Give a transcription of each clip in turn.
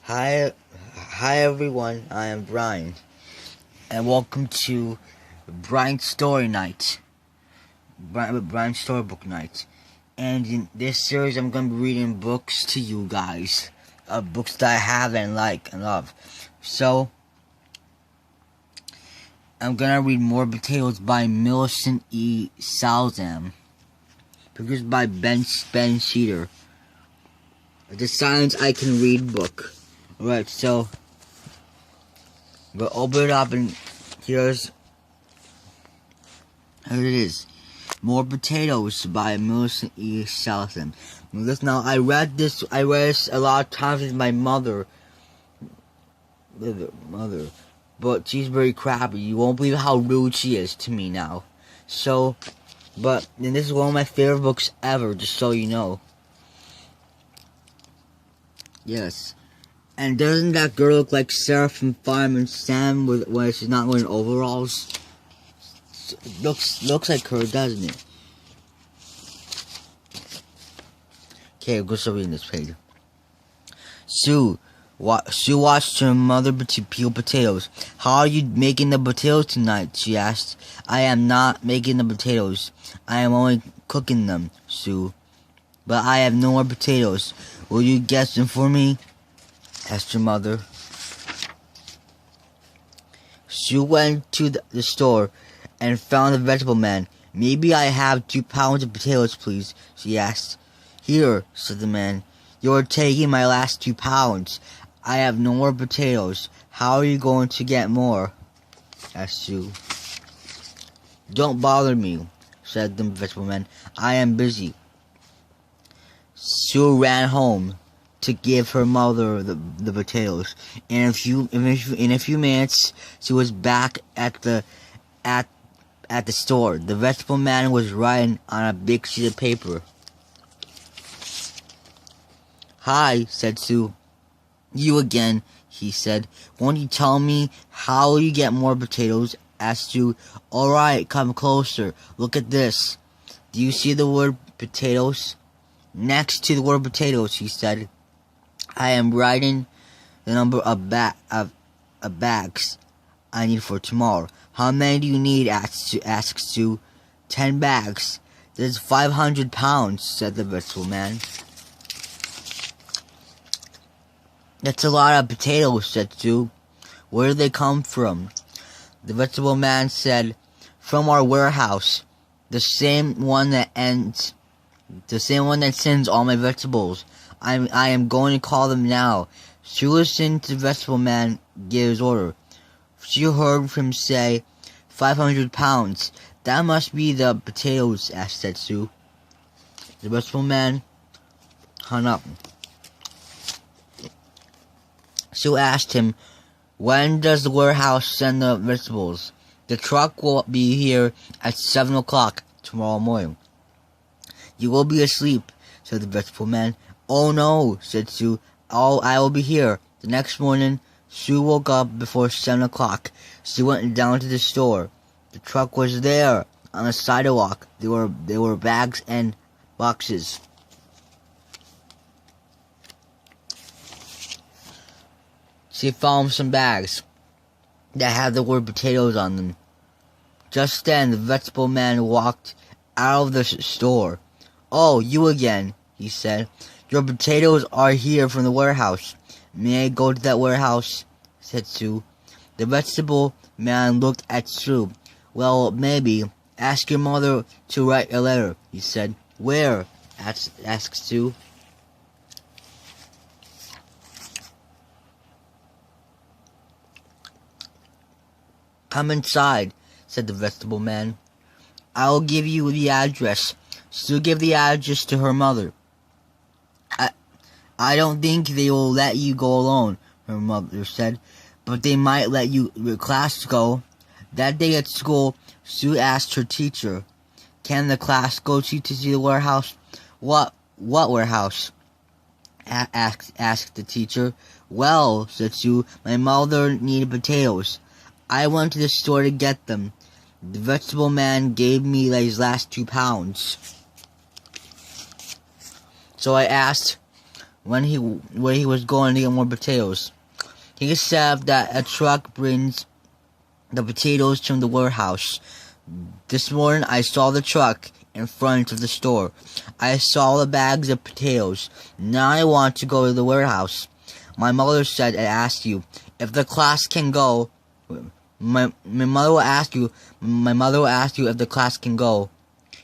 Hi, hi everyone. I am Brian, and welcome to Brian's Story Night, Brian's Storybook Night. And in this series, I'm going to be reading books to you guys, books that I have and like and love. So, I'm gonna read More Potatoes by Millicent E. Salzam, produced by Ben Sheeter. The Silence I Can Read book. Alright, so we'll open it up and here it is. More Potatoes by Millicent E. Salzam. Now I read this a lot of times with my mother, but she's very crappy. You won't believe how rude she is to me now. So, and this is one of my favorite books ever, just so you know. Yes. And doesn't that girl look like Sarah from Fireman Sam when she's not wearing overalls? Looks like her, doesn't it? Okay, we'll start reading this page. Sue watched her mother peel potatoes. "How are you making the potatoes tonight?" she asked. "I am not making the potatoes. I am only cooking them, Sue. But I have no more potatoes. Will you get some for me?" asked her mother. Sue went to the store and found the vegetable man. "Maybe I have 2 pounds of potatoes, please," she asked. "Here," said the man. "You're taking my last 2 pounds. I have no more potatoes. How are you going to get more?" asked Sue. "Don't bother me," said the vegetable man. "I am busy." Sue ran home to give her mother the potatoes. In a few minutes, she was back at the store. The vegetable man was writing on a big sheet of paper. "Hi," said Sue. "You again," he said. "Won't you tell me how you get more potatoes?" asked Sue. "All right, come closer. Look at this. Do you see the word potatoes?" "Next to the word potatoes," he said, "I am writing the number of bags I need for tomorrow." "How many do you need?" asked Sue. 10 bags. "That's 500 pounds, said the vegetable man. "That's a lot of potatoes," said Sue. "Where do they come from?" The vegetable man said, "From our warehouse, the same one that sends all my vegetables. I am going to call them now." She listened to the vegetable man give his order. She heard him say, 500 pounds. "That must be the potatoes," said Sue. The vegetable man hung up. Sue asked him, "When does the warehouse send the vegetables?" "The truck will be here at 7 o'clock tomorrow morning." "You will be asleep," said the vegetable man. "Oh no," said Sue. I will be here." The next morning, Sue woke up before 7 o'clock. She went down to the store. The truck was there on the sidewalk. There were bags and boxes. She found some bags that had the word potatoes on them. Just then, the vegetable man walked out of the store. "Oh, you again," he said. "Your potatoes are here from the warehouse." "May I go to that warehouse?" said Sue. The vegetable man looked at Sue. "Well, maybe. Ask your mother to write a letter," he said. "Where?" asked Sue. "Come inside," said the vegetable man. "I will give you the address." Sue gave the address to her mother. I don't think they will let you go alone," her mother said, "but they might let your class go." That day at school, Sue asked her teacher, "Can the class go to see the warehouse?" What warehouse?" asked the teacher. "Well," said Sue, "my mother needed potatoes. I went to the store to get them. The vegetable man gave me his last 2 pounds. So I asked, where he was going to get more potatoes. He said that a truck brings the potatoes from the warehouse. This morning I saw the truck in front of the store. I saw the bags of potatoes. Now I want to go to the warehouse. My mother said I asked you if the class can go. My mother will ask you if the class can go.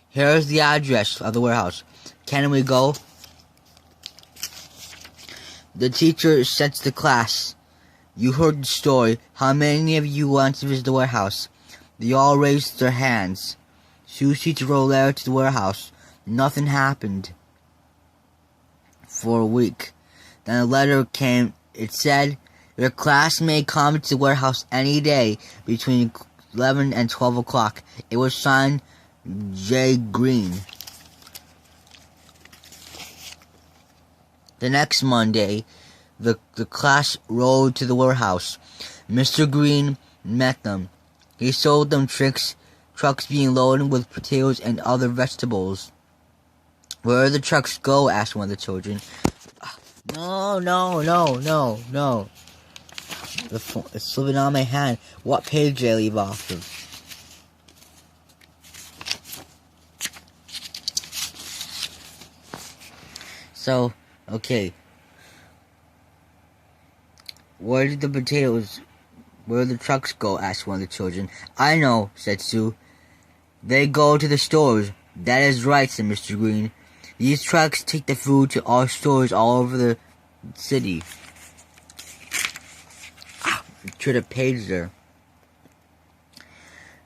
Here is the address of the warehouse. Can we go? The teacher said to the class, "You heard the story. How many of you want to visit the warehouse?" They all raised their hands. Susie wrote a letter to the warehouse. Nothing happened for a week. Then a letter came. It said, "Your class may come to the warehouse any day between 11 and 12 o'clock. It was signed J. Green. The next Monday, the class rode to the warehouse. Mr. Green met them. He showed them trucks being loaded with potatoes and other vegetables. "Where do the trucks go?" asked one of the children. No. It's slipping on my hand. What page did I leave off of? So, okay. Where do the trucks go? Asked one of the children. "I know," said Sue. "They go to the stores." "That is right," said Mr. Green. "These trucks take the food to all stores all over the city." To the page there.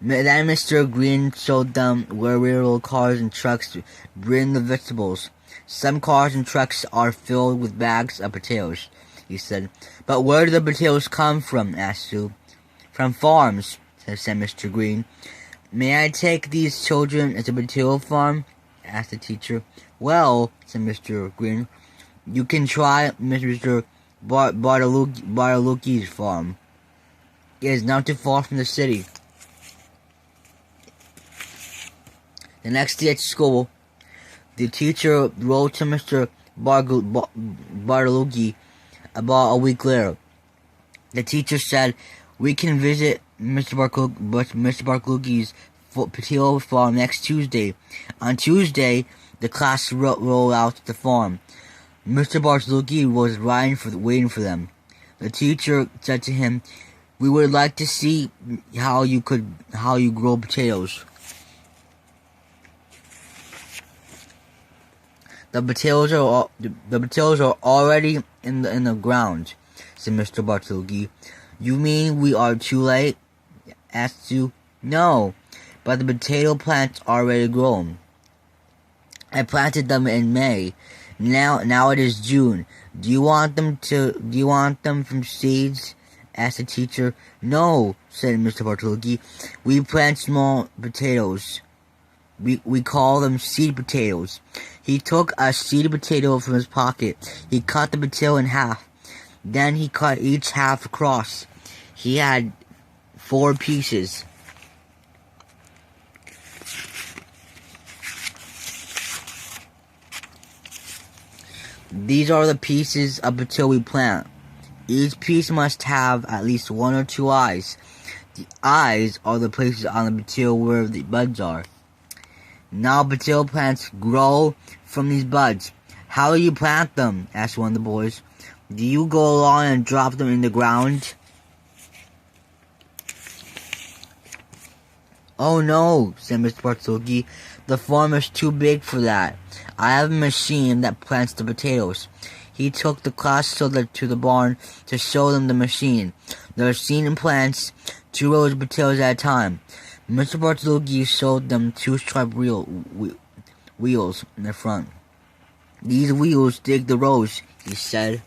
Then Mr. Green showed them where railroad cars and trucks bring the vegetables. "Some cars and trucks are filled with bags of potatoes," he said. "But where do the potatoes come from?" asked Sue. "From farms," said Mr. Green. "May I take these children to the potato farm?" asked the teacher. "Well," said Mr. Green, "you can try Mr. Bartolucci's farm. It is not too far from the city." The next day at school, the teacher wrote to Mr. Bartolucci about a week later. The teacher said, "We can visit Mr. Bartolucci's potato farm next Tuesday." On Tuesday, the class rolled out to the farm. Mr. Bartolucci was waiting for them. The teacher said to him, "We would like to see how you grow potatoes." The potatoes are already in the ground," said Mr. Bartolucci. "You mean we are too late?" asked Sue. "No, but the potato plants are already grown. I planted them in May. Now it is June. Do you want them from seeds?" asked the teacher. "No," said Mr. Bartolucci. "We plant small potatoes. We call them seed potatoes." He took a seed potato from his pocket. He cut the potato in half. Then he cut each half across. He had 4 pieces. "These are the pieces of potato we plant. Each piece must have at least 1 or 2 eyes. The eyes are the places on the potato where the buds are. Now potato plants grow from these buds." "How do you plant them?" asked one of the boys. "Do you go along and drop them in the ground?" "Oh no," said Mr. Bartolucci. "The farm is too big for that. I have a machine that plants the potatoes." He took the class to the barn to show them the machine. The machine plants 2 rows of potatoes at a time. Mr. Bartolucci showed them 2 sharp wheels in the front. "These wheels dig the rows," he said.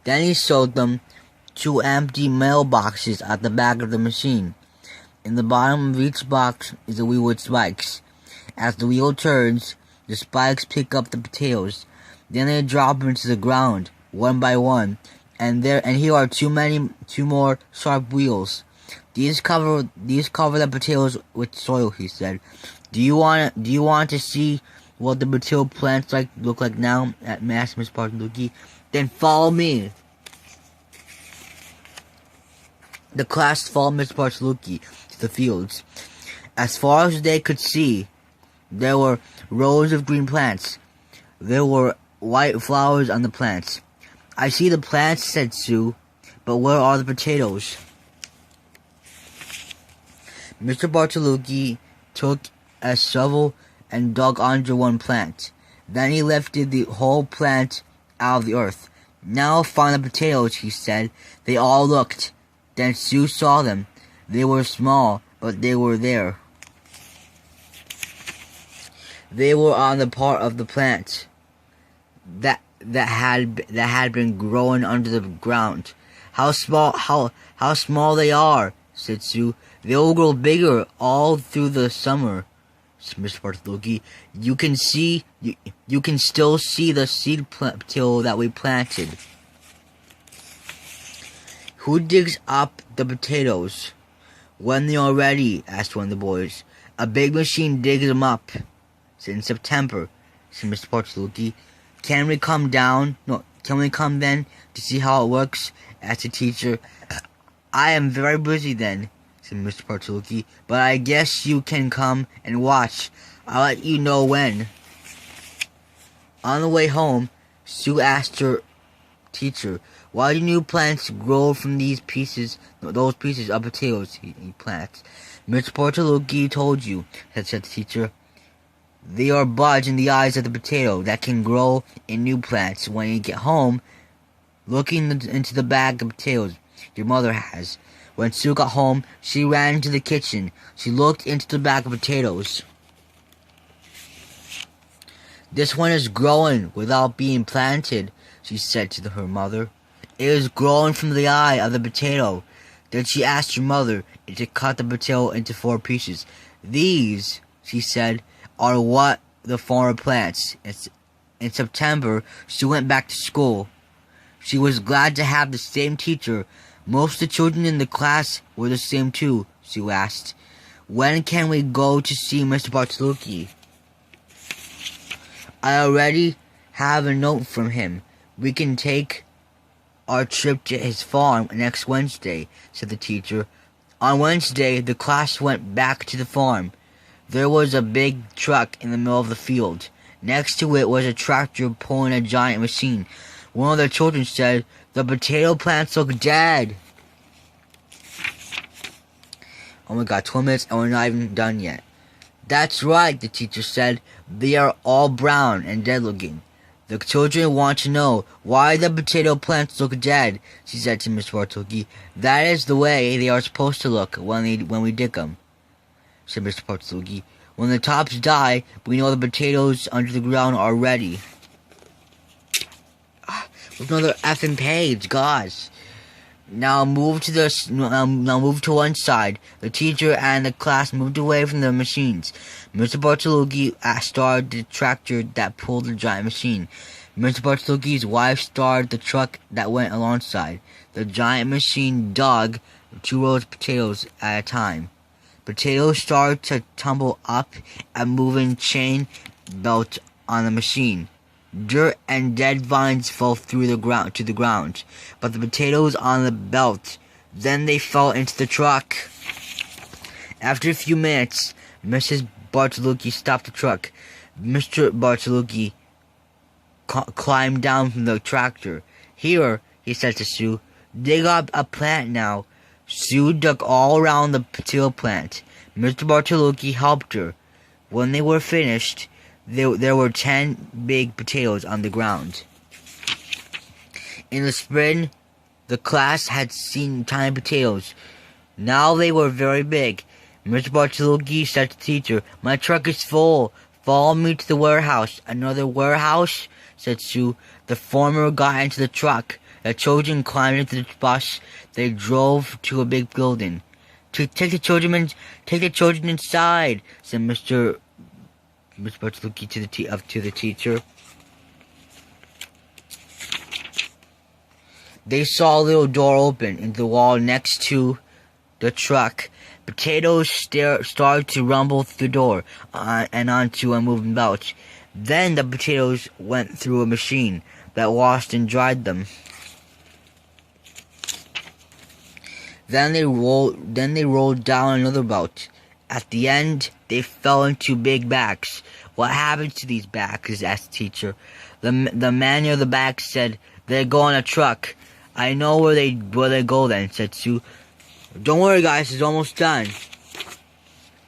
Then he showed them 2 empty mailboxes at the back of the machine. In the bottom of each box is a wheel with spikes. As the wheel turns, the spikes pick up the potatoes. Then they drop them into the ground, one by one. And here are 2 more sharp wheels. These cover the potatoes with soil," he said. Do you want to see what the potato plants look like now? Asked Mr. Bartolucci. Then follow me. The class followed Mr. Bartolucci to the fields. As far as they could see, there were rows of green plants. There were white flowers on the plants. I see the plants, said Sue, but where are the potatoes? Mr. Bartolucci took a shovel and dug under one plant. Then he lifted the whole plant out of the earth. Now find the potatoes, he said. They all looked. Then Sue saw them. They were small, but they were there. They were on the part of the plant that had been growing under the ground. How small they are, said Sue. They will grow bigger all through the summer, said Mr. Bartolucci. You can still see the seed potato that we planted. Who digs up the potatoes when they are ready? Asked one of the boys. A big machine digs them up. Said in September, said Mr. Bartolucci. Can we come then to see how it works? Asked the teacher. I am very busy then, said Mr. Bartolucci, but I guess you can come and watch. I'll let you know when. On the way home, Sue asked her teacher, why do new plants grow from those pieces of potatoes he plants? Mr. Bartolucci told you, said the teacher. They are buds in the eyes of the potato that can grow in new plants. When you get home, look into the bag of potatoes your mother has. When Sue got home, she ran into the kitchen. She looked into the bag of potatoes. This one is growing without being planted, she said to her mother. It is growing from the eye of the potato. Then she asked her mother to cut the potato into 4 pieces. These, she said, are what the farmer plants. In September, she went back to school. She was glad to have the same teacher. Most of the children in the class were the same too, Sue asked. When can we go to see Mr. Bartolucci? I already have a note from him. We can take our trip to his farm next Wednesday, said the teacher. On Wednesday, the class went back to the farm. There was a big truck in the middle of the field. Next to it was a tractor pulling a giant machine. One of the children said, the potato plants look dead. Oh my god, 12 minutes and we're not even done yet. That's right, the teacher said. They are all brown and dead looking. The children want to know why the potato plants look dead, she said to Mr. Bartolucci. That is the way they are supposed to look when we dig them, said Mr. Bartolucci. When the tops die, we know the potatoes under the ground are ready. There's another effing page, gosh. Now move to one side. The teacher and the class moved away from the machines. Mr. Bartolucci started the tractor that pulled the giant machine. Mr. Bartolucci's wife started the truck that went alongside. The giant machine dug 2 rows of potatoes at a time. Potatoes started to tumble up a moving chain belt on the machine. Dirt and dead vines fell through the ground to the ground, but the potatoes on the belt, then they fell into the truck. After a few minutes, Mrs. Bartolucci stopped the truck. Mr. Bartolucci climbed down from the tractor. Here, he said to Sue, dig up a plant now. Sue dug all around the potato plant. Mr. Bartolucci helped her. When they were finished, there were 10 big potatoes on the ground. In the spring, the class had seen tiny potatoes. Now they were very big. Mr. Bartolucci said to the teacher, my truck is full. Follow me to the warehouse. Another warehouse? Said Sue. The farmer got into the truck. The children climbed into the bus. They drove to a big building. Take the children inside, said Mr. Bartolucci to the teacher. They saw a little door open in the wall next to the truck. Potatoes started to rumble through the door and onto a moving belt. Then the potatoes went through a machine that washed and dried them. Then they rolled down another belt. At the end, they fell into big bags. What happened to these bags? Asked the teacher. The man near the bag said, "They go on a truck." "I know where they go then," said Sue. "Don't worry, guys, it's almost done."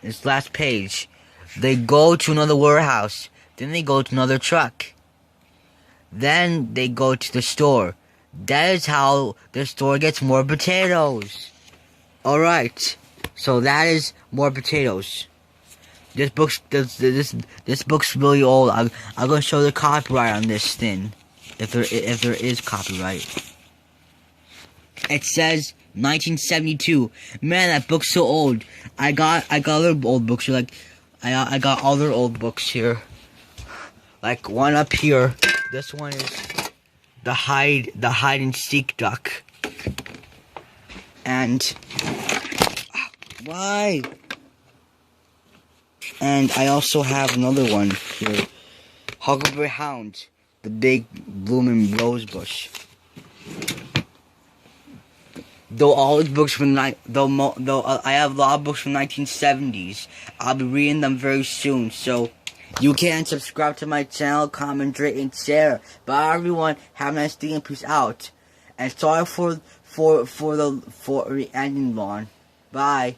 This last page. They go to another warehouse. Then they go to another truck. Then they go to the store. That is how the store gets more potatoes. Alright, so that is more potatoes. This book's really old. I'm gonna show the copyright on this thing, if there is copyright. It says 1972. Man, that book's so old. I got other old books. Like I got other old books here. Like one up here. This one is the hide and seek duck. And why? And I also have another one here. Huckleberry Hound, the big blooming rose bush. Though all these books from I have a lot of books from 1970s. I'll be reading them very soon. So you can subscribe to my channel, comment, rate, and share. Bye everyone. Have a nice day and peace out. And sorry for the ending long. Bye.